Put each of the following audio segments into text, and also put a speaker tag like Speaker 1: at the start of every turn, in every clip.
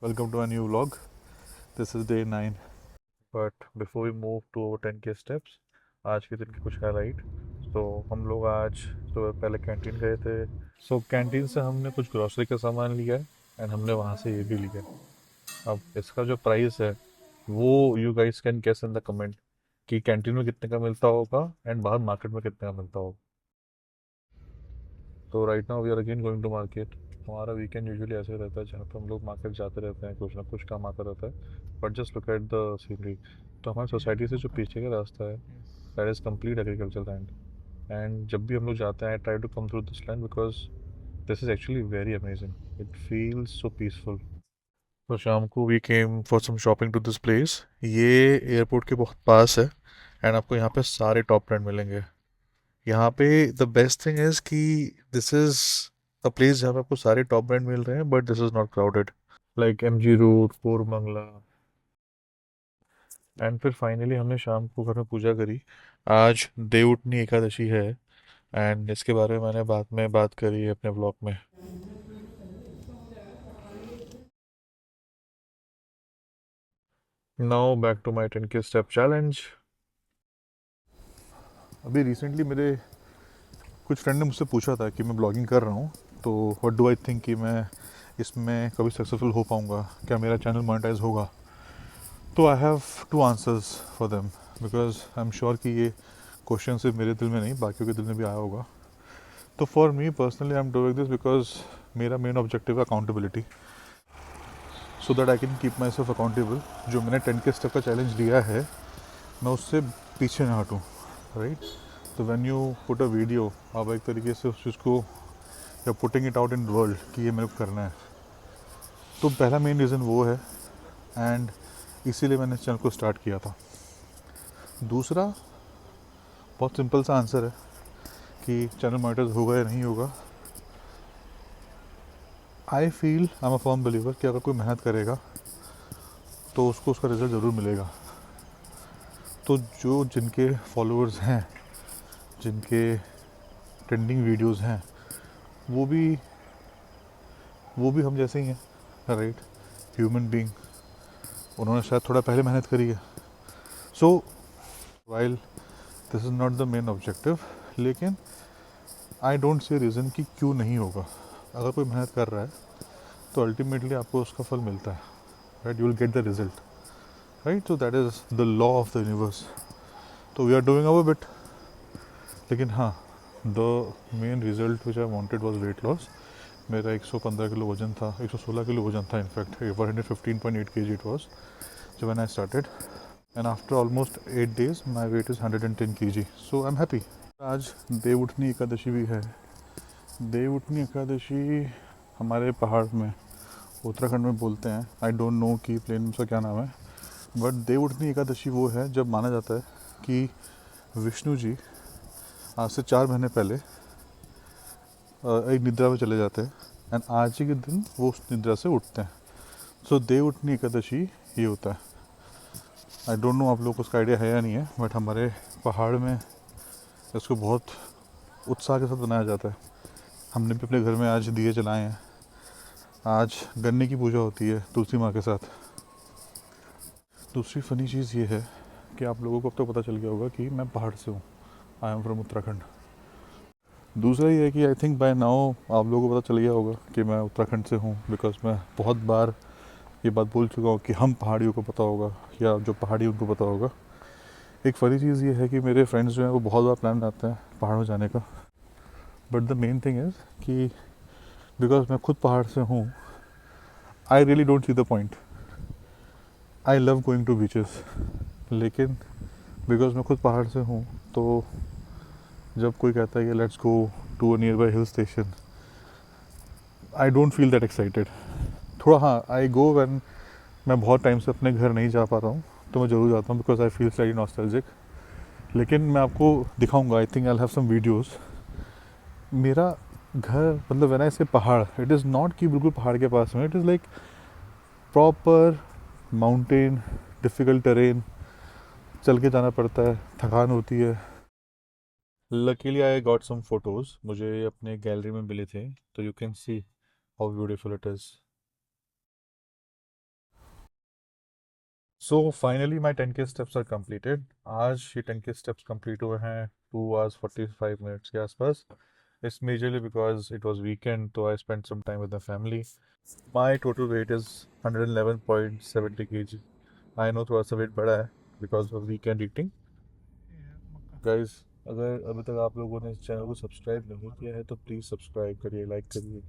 Speaker 1: Welcome to a new vlog. This is day 9. But before we move to our 10K steps, आज के दिन की कुछ highlight. तो हम लोग आज सुबह पहले कैंटीन गए थे। सो कैंटीन से हमने कुछ ग्रोसरी का सामान लिया है एंड हमने वहाँ से ये भी लिया है। अब इसका जो प्राइस है वो you guys can guess in the comment कि कैंटीन में कितने का मिलता होगा एंड बाहर मार्केट में कितने का मिलता होगा। तो right now we are again going to market. हमारा वीकेंड यूजुअली ऐसे रहता है जहाँ पे हम लोग मार्केट जाते रहते हैं, कुछ ना कुछ काम आता रहता है। But just look at the scenery. तो हमारी सोसाइटी से जो पीछे का रास्ता है that is complete agriculture land. And जब भी हम लोग जाते हैं I try to come through this land because this is actually very amazing. It feels so peaceful. तो शाम को we came for some shopping to this place. ये एयरपोर्ट के बहुत पास है एंड आपको यहाँ पे सारे टॉप ब्रांड मिलेंगे। यहाँ पे द बेस्ट थिंग इज कि दिस इज अ प्लेस जहाँ पे आपको सारे टॉप ब्रांड मिल रहे हैं but this is not crowded like MG road, Koramangala. And फिर फाइनली हमने शाम को घर में पूजा करी। आज देवउठनी एकादशी है एंड इसके बारे में मैंने बाद में बात करी है अपने ब्लॉग में। Now back to my 10K step challenge. अभी रिसेंटली मेरे कुछ फ्रेंड ने मुझसे पूछा था कि मैं ब्लॉगिंग कर रहा हूँ, तो व्हाट डू आई थिंक कि मैं इसमें कभी सक्सेसफुल हो पाऊँगा, क्या मेरा चैनल मोनेटाइज होगा। तो I have two answers for them because I am sure कि ये क्वेश्चन सिर्फ मेरे दिल में नहीं बाकियों के दिल में भी आया होगा। तो for me personally I am doing this because मेरा मेन ऑब्जेक्टिव है accountability, so that I can keep my self accountable. जो मैंने 10K स्टेप का चैलेंज लिया है मैं उससे पीछे ना हटूँ, राइट। तो when you put a video आप एक तरीके से उस चीज़ को या putting it out in world कि ये मेरे को करना है, तो पहला मेन रीज़न वो है एंड इसीलिए मैंने इस चैनल को स्टार्ट किया था। दूसरा बहुत सिंपल सा आंसर है कि चैनल मोनेटाइज होगा या नहीं होगा। I feel I am a firm believer कि अगर कोई मेहनत करेगा तो उसको उसका रिजल्ट ज़रूर मिलेगा। तो जो जिनके फॉलोअर्स हैं, जिनके ट्रेंडिंग वीडियोस हैं, वो भी वो भी हम जैसे ही हैं, राइट, ह्यूमन बीइंग। उन्होंने शायद थोड़ा पहले मेहनत करी है। So while this is not the main objective, लेकिन आई डोंट सी रीज़न कि क्यों नहीं होगा। अगर कोई मेहनत कर रहा है तो अल्टीमेटली आपको उसका फल मिलता है, right, you will get the result, right. So that is the law of the universe. तो we are doing our bit. लेकिन हाँ, the main result which I wanted was weight loss. मेरा 115 किलो वजन था, 116 किलो वजन था in fact, 115.8 kg it was जब when I started. And after almost 8 days my weight is 110 kg, so I am happy. आज देवउठनी एकादशी भी है। देवउठनी एकादशी हमारे पहाड़ में उत्तराखंड में बोलते हैं, आई डोंट नो कि प्लेन में उसका क्या नाम है। बट देवउठनी एकादशी वो है जब माना जाता है कि विष्णु जी आज से 4 महीने पहले एक निद्रा में चले जाते हैं एंड आज ही के दिन वो उस निद्रा से उठते हैं। सो देवउठनी एकादशी ये होता है। आई डोंट नो आप लोगों को उसका आइडिया है या नहीं है, बट हमारे पहाड़ में इसको बहुत उत्साह के साथ बनाया जाता है। हमने भी अपने घर में आज दिए जलाए हैं। आज गन्ने की पूजा होती है तुलसी माँ के साथ। दूसरी फ़नी चीज़ ये है कि आप लोगों को अब तक पता चल गया होगा कि मैं पहाड़ से हूँ, आई एम फ्रॉम उत्तराखंड। दूसरा ये है कि आई थिंक बाय नाउ आप लोगों को पता चल गया होगा कि मैं उत्तराखंड से हूँ, बिकॉज मैं बहुत बार ये बात बोल चुका हूँ कि हम पहाड़ियों को पता होगा या जो पहाड़ी उनको पता होगा। एक फ़नी चीज़ ये है कि मेरे फ्रेंड्स जो हैं वो बहुत बार प्लान बनाते हैं पहाड़ में जाने का, but the main thing is कि बिकॉज मैं खुद पहाड़ से हूँ, I really don't see the point. I love going to beaches, लेकिन बिकॉज मैं खुद पहाड़ से हूँ तो जब कोई कहता है कि let's go to a nearby hill station, I don't feel that excited. थोड़ा हाँ, आई गो वैन मैं बहुत टाइम से अपने घर नहीं जा पा रहा हूँ तो मैं ज़रूर जाता हूँ because I feel slightly nostalgic. लेकिन मैं आपको दिखाऊंगा, I think I have some videos. मेरा घर मतलब वेन आई से पहाड़, इट इज़ नॉट कि बिल्कुल पहाड़ के पास में, it is like proper mountain, difficult terrain, चल के जाना पड़ता है, थकान होती है। Luckily I got some photos, मुझे अपने गैलरी में मिले थे, तो you can see how beautiful it is. So finally my 10K steps are completed. आज ये 10K स्टेप्स कंप्लीट हुए हैं 2 hours 45 minutes के आसपास. It's majorly because it was weekend, so I spent some time with the family. My total weight is 111.70 kg. I know थोड़ा सा wait बढ़ा है because of weekend eating. Guys, अगर अभी तक आप लोगों ने इस चैनल को सब्सक्राइब नहीं किया है तो प्लीज़ सब्सक्राइब करिए, लाइक करिए,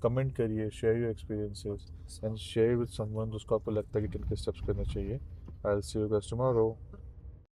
Speaker 1: कमेंट करिए, share your experiences and share with someone जिसको आपको लगता है कि 10K स्टेप्स करना चाहिए. I will see you guys tomorrow.